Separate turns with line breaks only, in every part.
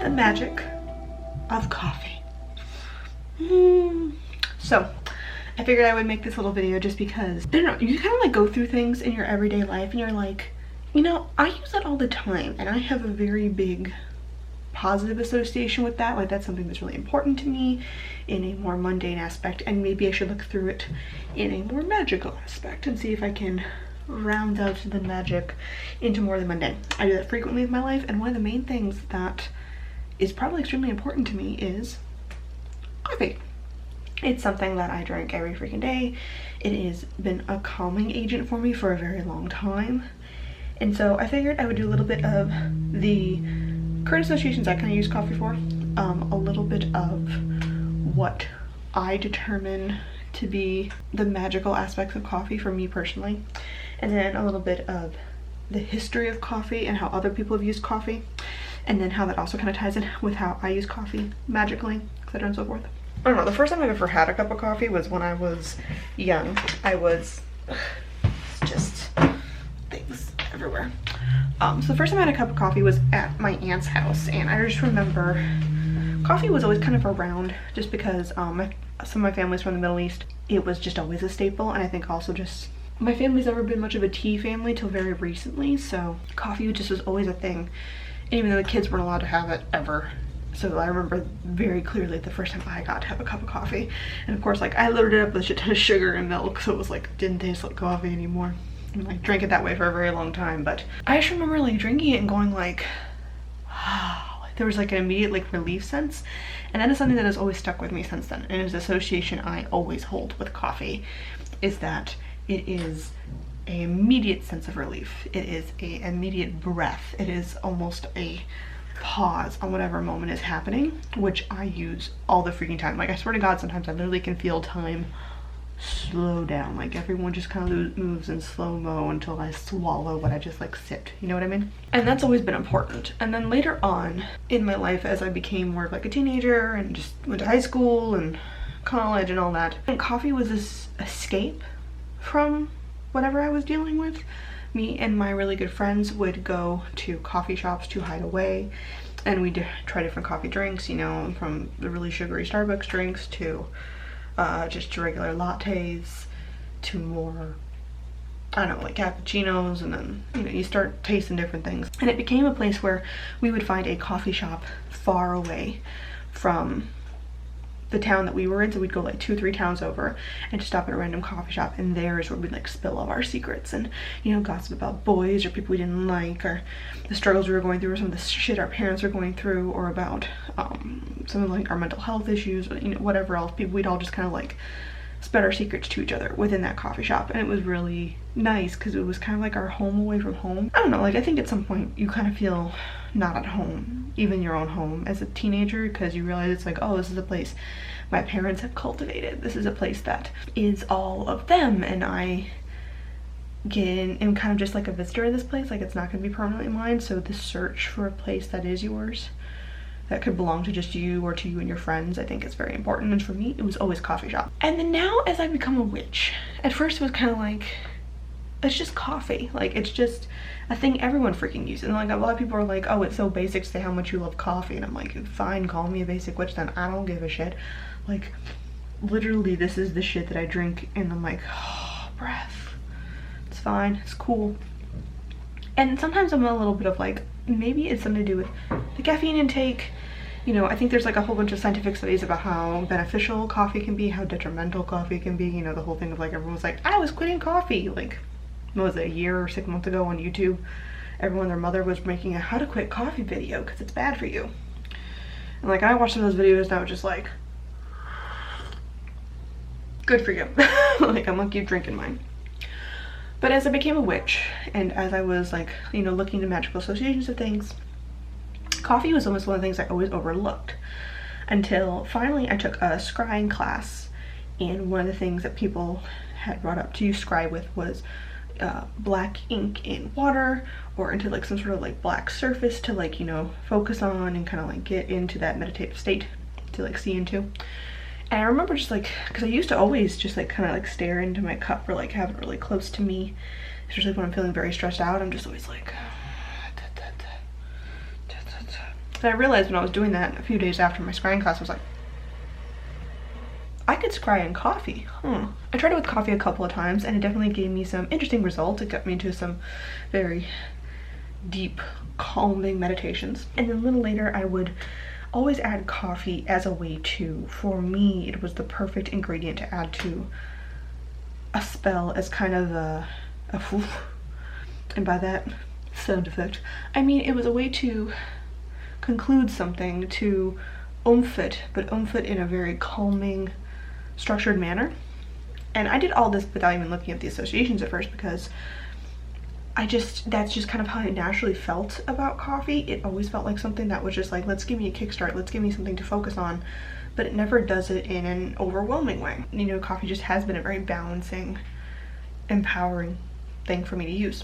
the magic of coffee. So I figured I would make this little video just because, I don't know, you kind of like go through things in your everyday life and you're like, you know, I use that all the time and I have a very big positive association with that. Like that's something that's really important to me in a more mundane aspect, and maybe I should look through it in a more magical aspect and see if I can round out the magic into more of the mundane. I do that frequently in my life, and one of the main things that is probably extremely important to me is coffee. It's something that I drink every freaking day. It has been a calming agent for me for a very long time. And so I figured I would do a little bit of the current associations I kind of use coffee for, a little bit of what I determine to be the magical aspects of coffee for me personally, and then a little bit of the history of coffee and how other people have used coffee, and then how that also kind of ties in with how I use coffee magically, etc. and so forth. I don't know, the first time I've ever had a cup of coffee was when I was young. I was just things everywhere. So the first time I had a cup of coffee was at my aunt's house, and I just remember coffee was always kind of around just because some of my family's from the Middle East. It was just always a staple, and I think also just my family's never been much of a tea family till very recently, so coffee just was always a thing, even though the kids weren't allowed to have it ever. So I remember very clearly the first time I got to have a cup of coffee, and of course like I loaded it up with a shit ton of sugar and milk, so it was like didn't taste like coffee anymore. And I drank it that way for a very long time, but I just remember like drinking it and going like, wow, there was like an immediate like relief sense, and that is something that has always stuck with me since then, and is an association I always hold with coffee, is that it is an immediate sense of relief. It is an immediate breath. It is almost a pause on whatever moment is happening, which I use all the freaking time. Like I swear to God, sometimes I literally can feel time slow down, like everyone just kind of moves in slow-mo until I swallow, but I just like sit, you know what I mean? And that's always been important. And then later on in my life, as I became more of like a teenager and just went to high school and college and all that, and coffee was this escape from whatever I was dealing with. Me and my really good friends would go to coffee shops to hide away, and we'd try different coffee drinks, you know, from the really sugary Starbucks drinks to just regular lattes to more, I don't know, like cappuccinos, and then, you know, you start tasting different things. And it became a place where we would find a coffee shop far away from the town that we were in, so we'd go like 2-3 towns over and just stop at a random coffee shop, and there is where we'd like spill all our secrets and, you know, gossip about boys or people we didn't like, or the struggles we were going through, or some of the shit our parents were going through, or about some of like our mental health issues, or, you know, whatever else. We'd all just kind of like spread our secrets to each other within that coffee shop, and it was really nice because it was kind of like our home away from home. I don't know, like I think at some point you kind of feel not at home, even your own home, as a teenager, because you realize it's like, oh, this is a place my parents have cultivated. This is a place that is all of them, and I am kind of just like a visitor in this place. Like it's not going to be permanently mine, so the search for a place that is yours, that could belong to just you or to you and your friends, I think is very important. And for me, it was always coffee shop. And then now, as I become a witch, at first it was kind of like, it's just coffee. Like it's just a thing everyone freaking uses. And like a lot of people are like, oh, it's so basic to say how much you love coffee. And I'm like, fine, call me a basic witch then. I don't give a shit. Like literally this is the shit that I drink, and I'm like, oh, breath. It's fine, it's cool. And sometimes I'm a little bit of like, maybe it's something to do with the caffeine intake. You know, I think there's like a whole bunch of scientific studies about how beneficial coffee can be, how detrimental coffee can be. You know, the whole thing of like everyone was like, I was quitting coffee, like what was it, a year or 6 months ago on YouTube. Everyone, their mother was making a how to quit coffee video because it's bad for you. And like I watched some of those videos and I was just like, good for you. Like I'm gonna keep drinking mine. But as I became a witch, and as I was like, you know, looking into magical associations of things, coffee was almost one of the things I always overlooked, until finally I took a scrying class, and one of the things that people had brought up to scry with was black ink in water, or into like some sort of like black surface to like, you know, focus on and kind of like get into that meditative state to like see into. And I remember just like, because I used to always just like kind of like stare into my cup or like have it really close to me, especially when I'm feeling very stressed out. I'm just always like, And I realized when I was doing that a few days after my scrying class, I was like, I could scry in coffee. I tried it with coffee a couple of times and it definitely gave me some interesting results. It got me into some very deep, calming meditations. And then a little later, I would always add coffee as a way to, for me, it was the perfect ingredient to add to a spell as kind of a woof. And by that sound effect, I mean it was a way to conclude something, to oomph it, but oomph it in a very calming, structured manner. And I did all this without even looking at the associations at first, because that's just kind of how I naturally felt about coffee. It always felt like something that was just like, let's give me a kickstart, let's give me something to focus on, but it never does it in an overwhelming way. You know, coffee just has been a very balancing, empowering thing for me to use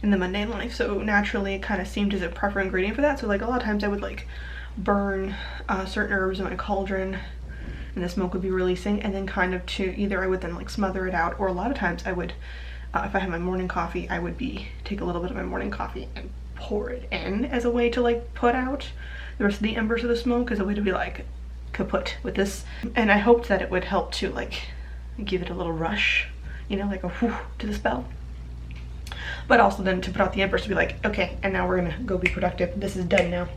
in the mundane life. So naturally it kind of seemed as a proper ingredient for that. So like a lot of times I would like burn certain herbs in my cauldron and the smoke would be releasing, and then kind of to either I would then like smother it out, or a lot of times I would if I had my morning coffee, I would take a little bit of my morning coffee and pour it in as a way to like put out the rest of the embers of the smoke, as a way to be like kaput with this. And I hoped that it would help to like give it a little rush, you know, like a whoo to the spell. But also then to put out the embers, to be like, okay, and now we're gonna go be productive. This is done now.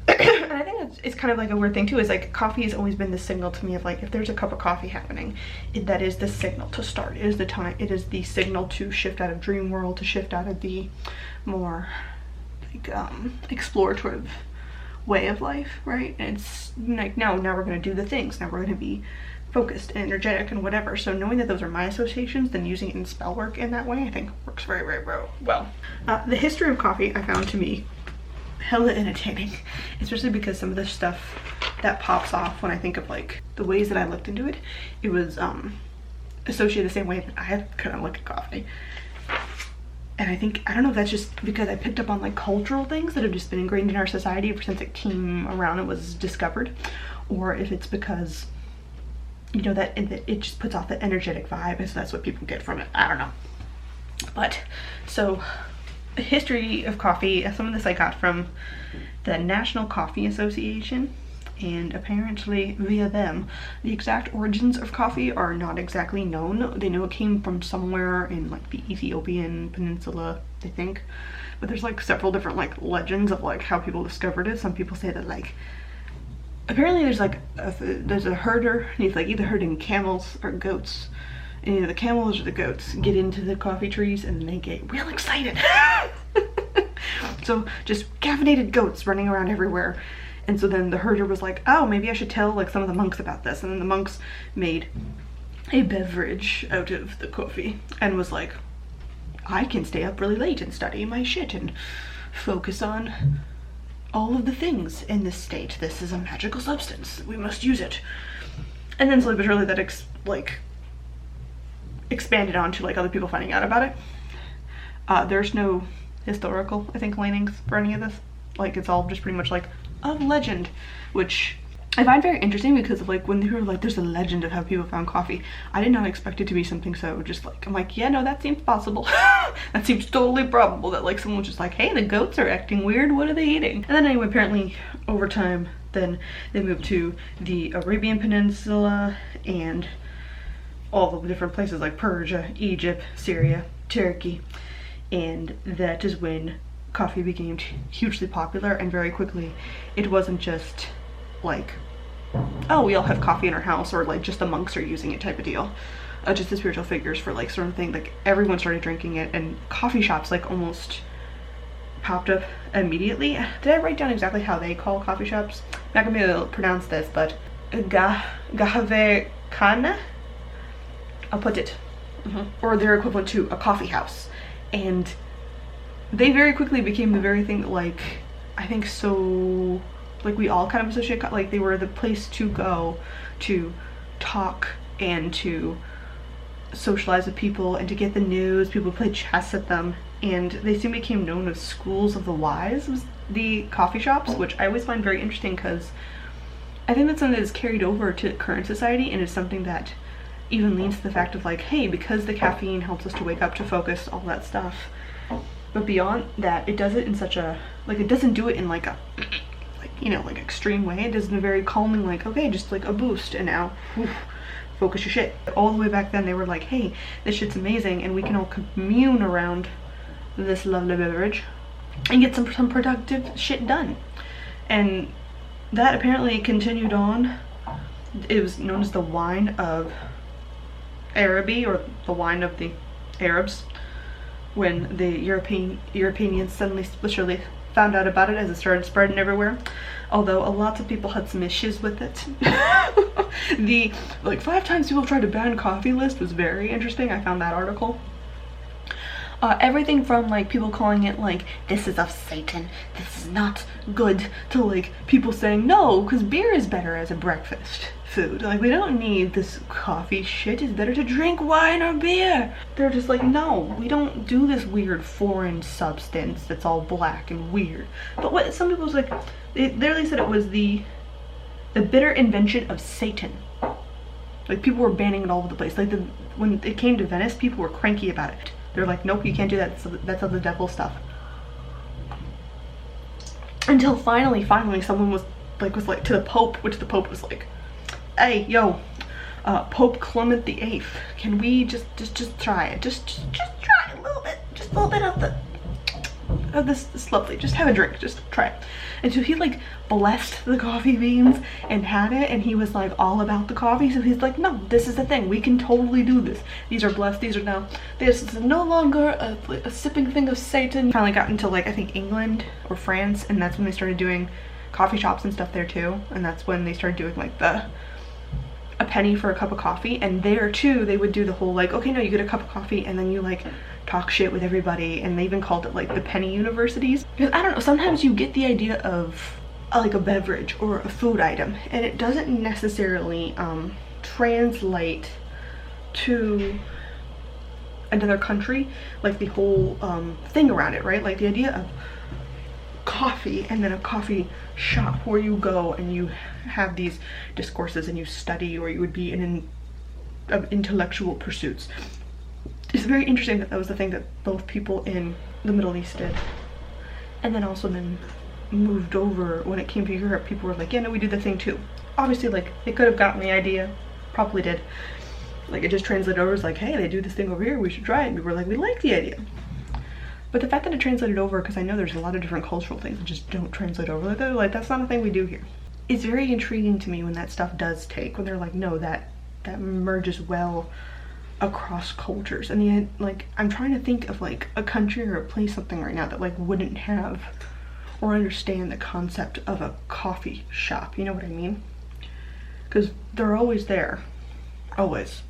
And I think it's kind of like a weird thing too, is like coffee has always been the signal to me of like, if there's a cup of coffee happening, that is the signal to start. It is the time, it is the signal to shift out of dream world, to shift out of the more like explorative way of life, right? And it's like, now we're gonna do the things, now we're gonna be focused and energetic and whatever. So knowing that those are my associations, then using it in spell work in that way, I think works very, very well. The history of coffee I found to be hella entertaining, especially because some of the stuff that pops off when I think of like the ways that I looked into it, it was associated the same way that I have kind of looked at coffee. And I don't know if that's just because I picked up on like cultural things that have just been ingrained in our society ever since it came around and was discovered, or if it's because, you know, that it just puts off the energetic vibe, and so that's what people get from it. I don't know. But so the history of coffee, some of this I got from the National Coffee Association, and apparently via them the exact origins of coffee are not exactly known. They know it came from somewhere in like the Ethiopian peninsula, they think, but there's like several different like legends of like how people discovered it. Some people say that like apparently there's like there's a herder, and he's like either herding camels or goats, and either the camels or the goats get into the coffee trees and then they get real excited. So just caffeinated goats running around everywhere. And so then the herder was like, oh, maybe I should tell like some of the monks about this. And then the monks made a beverage out of the coffee and was like, I can stay up really late and study my shit and focus on all of the things in this state. This is a magical substance. We must use it. And then slowly but surely that expanded on to like other people finding out about it. There's no historical, I think, leanings for any of this. Like, it's all just pretty much like a legend, which I find very interesting because of like when they were like, there's a legend of how people found coffee. I did not expect it to be something so just like, I'm like, yeah, no, that seems possible. That seems totally probable that like someone was just like, hey, the goats are acting weird, what are they eating? And then anyway, apparently over time, then they moved to the Arabian Peninsula and all the different places like Persia, Egypt, Syria, Turkey, and that is when coffee became hugely popular. And very quickly it wasn't just like, oh, we all have coffee in our house, or like just the monks are using it type of deal, just the spiritual figures for like certain things. Like everyone started drinking it, and coffee shops like almost popped up immediately. Did I write down exactly how they call coffee shops? I'm not gonna be able to pronounce this, but Gahavekana, I'll put it, or their equivalent to a coffee house. And they very quickly became the very thing that like, I think so, like we all kind of associate, like they were the place to go to talk and to socialize with people and to get the news. People play chess at them, and they soon became known as schools of the wise, was the coffee shops, which I always find very interesting because I think that's something that is carried over to current society, and is something that even leans to the fact of like, hey, because the caffeine helps us to wake up, to focus, all that stuff, But beyond that, it does it in such a, like, it doesn't do it in like a, like, you know, like extreme way. It does it in a very calming, like, okay, just like a boost, and now, whew, focus your shit. All the way back then, they were like, hey, this shit's amazing, and we can all commune around this lovely beverage and get some productive shit done. And that apparently continued on. It was known as the wine of Araby, or the wine of the Arabs, when the Europeans suddenly literally found out about it as it started spreading everywhere. Although a lot of people had some issues with it. The like 5 times people tried to ban coffee list was very interesting. I found that article. Everything from like people calling it like, this is of Satan, this is not good, to like people saying no, because beer is better as a breakfast food. Like, we don't need this coffee shit, it's better to drink wine or beer. They're just like, no, we don't do this weird foreign substance that's all black and weird. But what some people was like, they literally said it was the bitter invention of Satan. Like, people were banning it all over the place. Like, when it came to Venice, people were cranky about it. They're like, nope, you can't do that. That's of the devil stuff. Until finally, someone was like to the Pope, which the Pope was like, hey, yo, Pope Clement VIII, can we just try it? Just try a little bit. Just a little bit of this lovely. Just have a drink. Just try it. And so he like blessed the coffee beans and had it, and he was like all about the coffee. So he's like, no, this is the thing. We can totally do this. These are blessed. These are now, this is no longer a sipping thing of Satan. Finally got into like, I think England or France, and that's when they started doing coffee shops and stuff there too. And that's when they started doing like a penny for a cup of coffee. And there too, they would do the whole like, okay, no, you get a cup of coffee and then you like talk shit with everybody, and they even called it like the penny universities. Because I don't know, sometimes you get the idea of like a beverage or a food item and it doesn't necessarily translate to another country, like the whole thing around it, right? Like the idea of coffee and then a coffee shop where you go and you have these discourses and you study, or you would be in intellectual pursuits. It's very interesting that that was the thing that both people in the Middle East did, and then also then moved over when it came to Europe. People were like, yeah, no, we do the thing too. Obviously, like, they could have gotten the idea, probably did. Like, it just translated over as like, hey, they do this thing over here, we should try it. And we were like, we like the idea. But the fact that it translated over, because I know there's a lot of different cultural things that just don't translate over. Like, they're like, that's not a thing we do here. It's very intriguing to me when that stuff does take, when they're like, no, that merges well across cultures. And the, like, I'm trying to think of like a country or a place, something right now that like wouldn't have or understand the concept of a coffee shop. You know what I mean? Because they're always there, always,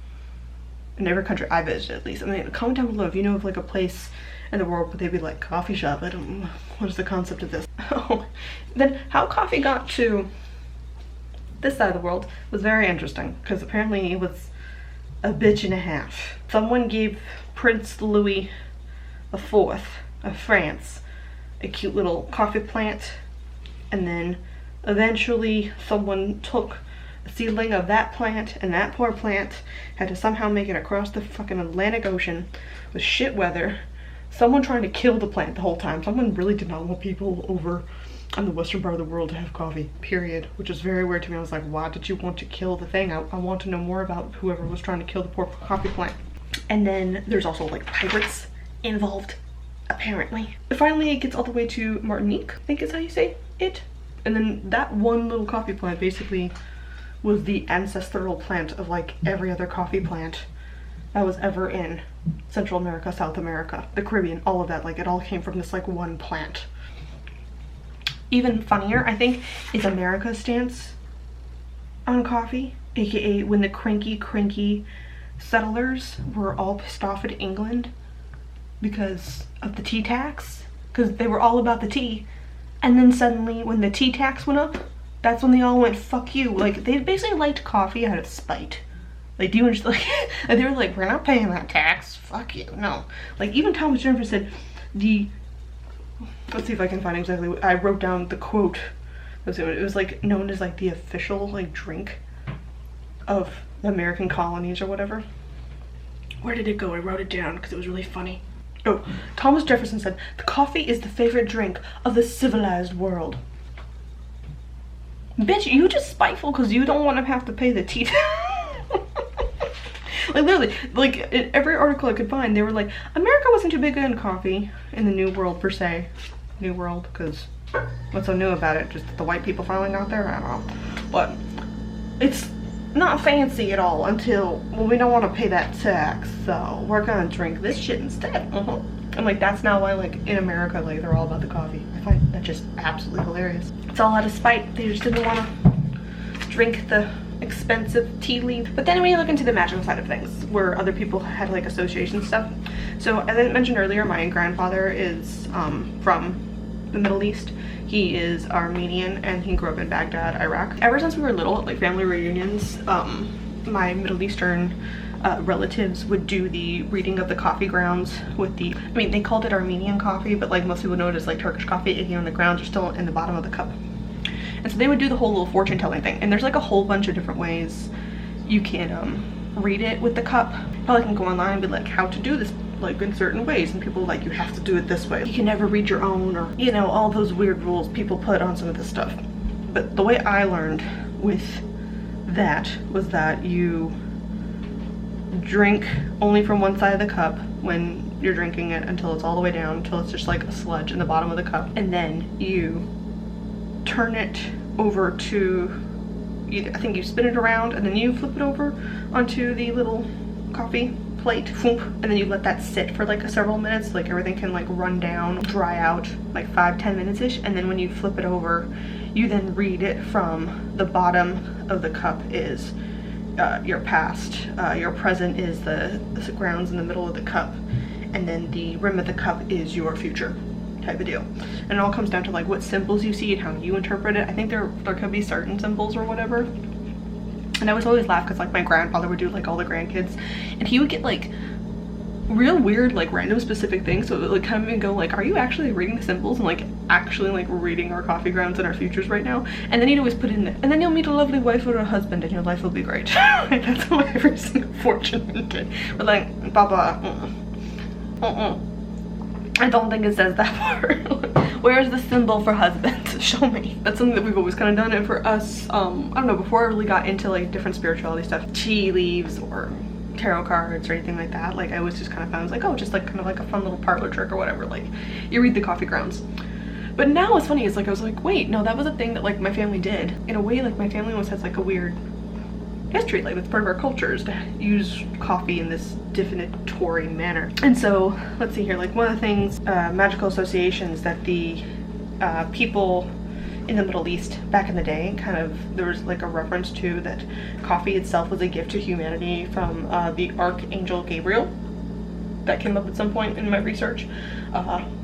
in every country I visited, at least. I mean, comment down below if you know of like a place in the world where they'd be like, coffee shop, I don't know, what is the concept of this? Then how coffee got to this side of the world was very interesting, because apparently it was a bitch and a half. Someone gave Prince Louis IV of France a cute little coffee plant, and then eventually someone took a seedling of that plant, and that poor plant had to somehow make it across the fucking Atlantic Ocean with shit weather. Someone trying to kill the plant the whole time. Someone really did not want people over on the western part of the world to have coffee, period. Which is very weird to me. I was like, why did you want to kill the thing? I want to know more about whoever was trying to kill the poor coffee plant. And then there's also like pirates involved, apparently. Finally, it gets all the way to Martinique, I think is how you say it. And then that one little coffee plant basically was the ancestral plant of like every other coffee plant that was ever in Central America, South America, the Caribbean, all of that. Like, it all came from this like one plant. Even funnier, I think, is America's stance on coffee, aka when the cranky settlers were all pissed off at England because of the tea tax, because they were all about the tea, and then suddenly when the tea tax went up, that's when they all went, fuck you. Like, they basically liked coffee out of spite. Like, do you understand? Like, they were like, we're not paying that tax, fuck you, no. Like, even Thomas Jefferson said let's see if I can find exactly what I wrote down, the quote. It was like known as like the official like drink of the American colonies or whatever. Where did it go? I wrote it down because it was really funny. Oh, Thomas Jefferson said, "The coffee is the favorite drink of the civilized world." Bitch, you just spiteful because you don't want to have to pay the tea. Like literally, like in every article I could find, they were like, America wasn't too big on coffee in the New World per se. New World, because what's so new about it? Just the white people finally got there? I don't know. But it's not fancy at all until, well, we don't want to pay that tax, so we're gonna drink this shit instead. And like that's now why like in America like they're all about the coffee. I find that just absolutely hilarious. It's all out of spite. They just didn't want to drink the expensive tea leaf. But then when you look into the magical side of things, where other people had like association stuff. So as I mentioned earlier, my grandfather is from the Middle East. He is Armenian and he grew up in Baghdad, Iraq. Ever since we were little, at like family reunions, my Middle Eastern relatives would do the reading of the coffee grounds with the, I mean, they called it Armenian coffee, but like most people know it as like Turkish coffee. You know, the grounds are still in the bottom of the cup. And so they would do the whole little fortune telling thing. And there's like a whole bunch of different ways you can read it with the cup. Probably can go online and be like, how to do this like in certain ways, and people like, you have to do it this way. You can never read your own, or you know, all those weird rules people put on some of this stuff. But the way I learned with that was that you drink only from one side of the cup when you're drinking it until it's all the way down, until it's just like a sludge in the bottom of the cup, and then you turn it over to either, I think you spin it around and then you flip it over onto the little coffee plate, and then you let that sit for like several minutes, like everything can like run down, dry out, like 5-10 minutes ish. And then when you flip it over, you then read it from the bottom of the cup is your past, your present is the grounds in the middle of the cup, and then the rim of the cup is your future, type of deal. And it all comes down to like what symbols you see and how you interpret it. I think there could be certain symbols or whatever. And I was always laugh because like my grandfather would do like all the grandkids, and he would get like real weird like random specific things, so it would like kind of even go like, are you actually reading the symbols and like actually like reading our coffee grounds and our futures right now? And then he'd always put in there, and then you'll meet a lovely wife or a husband and your life will be great. Like, that's how every single fortune ended. But like, Baba, I don't think it says that part. Where's the symbol for husband? Show me. That's something that we've always kind of done. And for us, I don't know, before I really got into like different spirituality stuff, tea leaves or tarot cards or anything like that, like I always just kind of found, I was like, oh, just like kind of like a fun little parlor trick or whatever, like you read the coffee grounds. But now what's funny is like I was like, wait, no, that was a thing that like my family did. In a way, like my family almost has like a weird history, like it's part of our cultures to use coffee in this divinatory manner. And so let's see here, like one of the things, magical associations that the people in the Middle East back in the day, kind of, there was like a reference to that coffee itself was a gift to humanity from the Archangel Gabriel. That came up at some point in my research.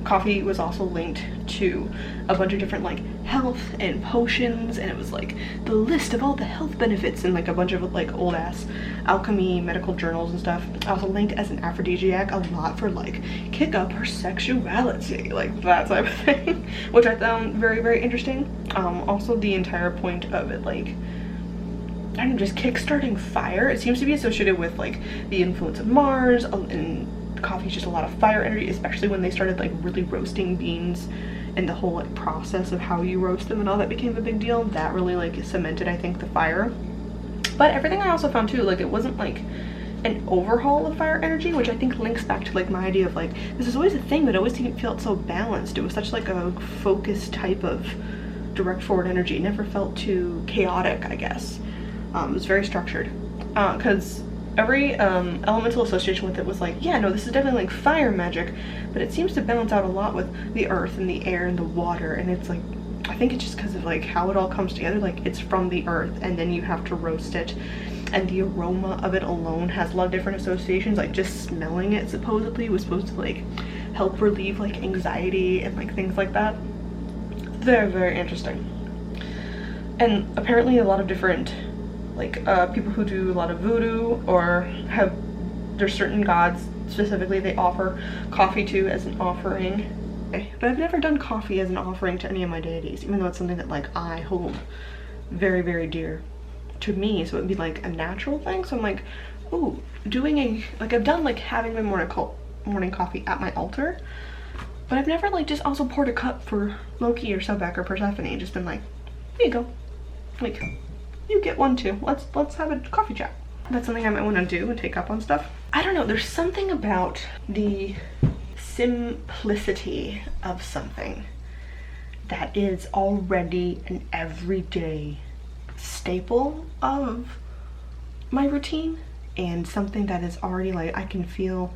Coffee was also linked to a bunch of different like health and potions, and it was like the list of all the health benefits and like a bunch of like old ass alchemy medical journals and stuff. Also linked as an aphrodisiac a lot for like kick up her sexuality, like that type of thing, which I found very, very interesting. Also the entire point of it, like, I don't know, just kickstarting fire. It seems to be associated with like the influence of Mars, and coffee is just a lot of fire energy, especially when they started like really roasting beans, and the whole like process of how you roast them and all that became a big deal. That really like cemented, I think, the fire. But everything I also found too, like it wasn't like an overhaul of fire energy, which I think links back to like my idea of like, this is always a thing, but it always felt so balanced. It was such like a focused type of direct forward energy. It never felt too chaotic, I guess. It was very structured, because every elemental association with it was like, yeah, no, this is definitely like fire magic, but it seems to balance out a lot with the earth and the air and the water. And it's like, I think it's just because of like how it all comes together, like it's from the earth and then you have to roast it, and the aroma of it alone has a lot of different associations. Like just smelling it supposedly was supposed to like help relieve like anxiety and like things like that. Very, very interesting. And apparently a lot of different like people who do a lot of voodoo or have, there's certain gods specifically they offer coffee to as an offering. But I've never done coffee as an offering to any of my deities, even though it's something that like I hold very, very dear to me, so it'd be like a natural thing. So I'm like, ooh, doing a, like I've done like having my morning morning coffee at my altar, but I've never like just also poured a cup for Loki or Sobek or Persephone. Just been like, here you go, like you get one too. Let's have a coffee chat. That's something I might want to do and take up on stuff. I don't know, there's something about the simplicity of something that is already an everyday staple of my routine, and something that is already like, I can feel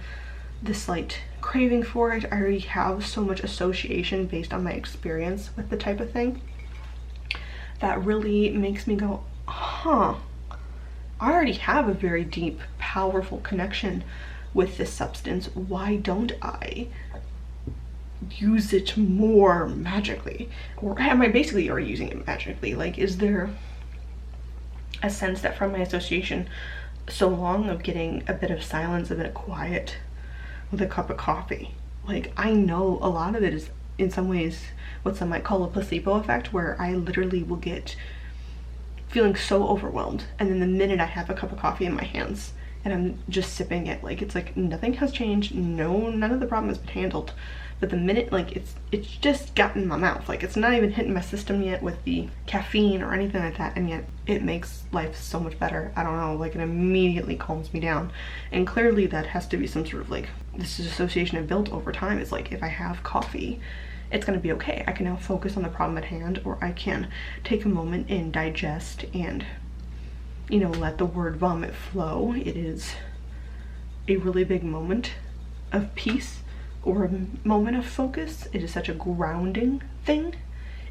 this slight craving for it. I already have so much association based on my experience with the type of thing that really makes me go, huh, I already have a very deep, powerful connection with this substance. Why don't I use it more magically? Or am I basically already using it magically? Like, is there a sense that from my association so long of getting a bit of silence, a bit of quiet with a cup of coffee, like I know a lot of it is in some ways what some might call a placebo effect, where I literally will get feeling so overwhelmed, and then the minute I have a cup of coffee in my hands and I'm just sipping it, like it's like nothing has changed, none of the problem has been handled, but the minute like it's just gotten in my mouth, like it's not even hitting my system yet with the caffeine or anything like that, and yet it makes life so much better. I don't know, like it immediately calms me down. And clearly that has to be some sort of like, this is association I've built over time. It's like, if I have coffee, it's gonna be okay. I can now focus on the problem at hand, or I can take a moment and digest and, you know, let the word vomit flow. It is a really big moment of peace, or a moment of focus. It is such a grounding thing,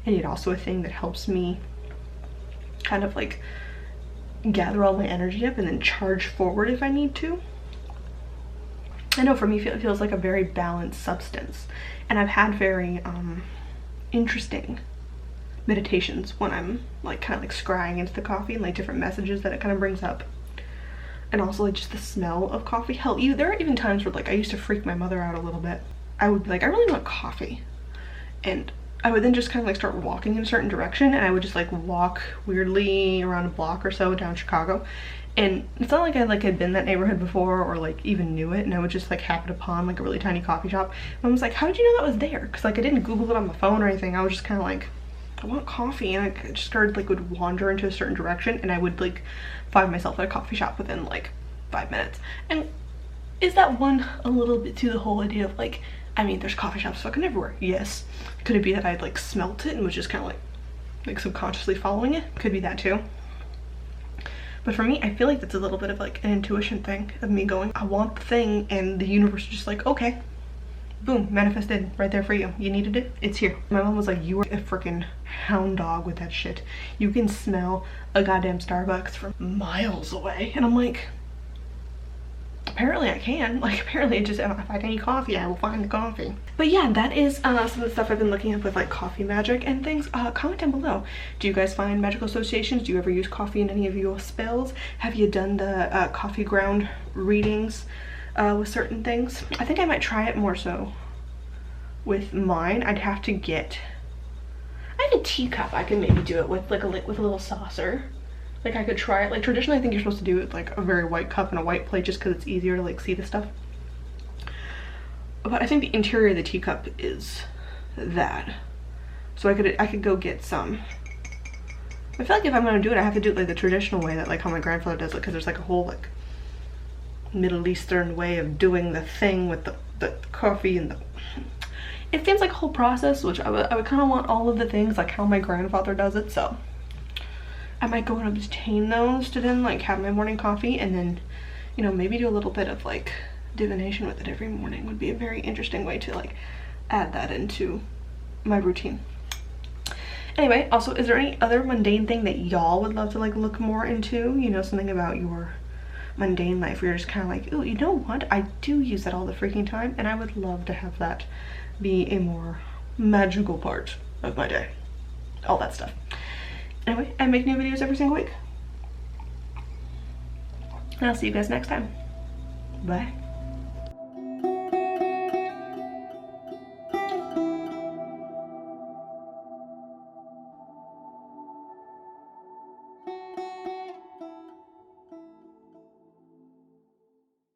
and yet also a thing that helps me kind of like gather all my energy up and then charge forward if I need to. I know for me it feels like a very balanced substance, and I've had very interesting meditations when I'm like kind of like scrying into the coffee, and like different messages that it kind of brings up. And also like just the smell of coffee. Hell, there are even times where like I used to freak my mother out a little bit. I would be like, I really want coffee, and I would then just kind of like start walking in a certain direction, and I would just like walk weirdly around a block or so down Chicago, and it's not like I like had been in that neighborhood before or like even knew it, and I would just like happen upon like a really tiny coffee shop. And I was like, how did you know that was there? Because like I didn't Google it on my phone or anything. I was just kind of like, I want coffee, and I just started like would wander into a certain direction, and I would like find myself at a coffee shop within like 5 minutes. And is that one a little bit to the whole idea of like, I mean, there's coffee shops fucking everywhere. Yes. Could it be that I'd like smelt it and was just kind of like subconsciously following it? Could be that too. But for me, I feel like that's a little bit of like an intuition thing of me going, I want the thing, and the universe is just like, okay, boom, manifested right there for you. You needed it, it's here. My mom was like, you are a freaking hound dog with that shit. You can smell a goddamn Starbucks from miles away. And I'm like, apparently I can. Like apparently just if I need coffee, I will find the coffee. But yeah, that is some of the stuff I've been looking up with like coffee magic and things. Comment down below. Do you guys find magical associations? Do you ever use coffee in any of your spells? Have you done the coffee ground readings with certain things? I think I might try it more so with mine. I'd have to get, I have a teacup I can maybe do it with, like with a little saucer. Like I could try it. Like traditionally I think you're supposed to do it with like a very white cup and a white plate just because it's easier to like see the stuff. But I think the interior of the teacup is that. So I could go get some. I feel like if I'm gonna do it, I have to do it like the traditional way, that like how my grandfather does it, because there's like a whole like Middle Eastern way of doing the thing with the coffee and the, it seems like a whole process, which I would kind of want all of the things like how my grandfather does it. So I might go and obtain those to then like have my morning coffee, and then, you know, maybe do a little bit of like divination with it every morning. Would be a very interesting way to like add that into my routine. Anyway, also, is there any other mundane thing that y'all would love to like look more into? You know, something about your mundane life where you're just kind of like, oh, you know what? I do use that all the freaking time, and I would love to have that be a more magical part of my day. All that stuff. Anyway, I make new videos every single week. And I'll see you guys next time. Bye.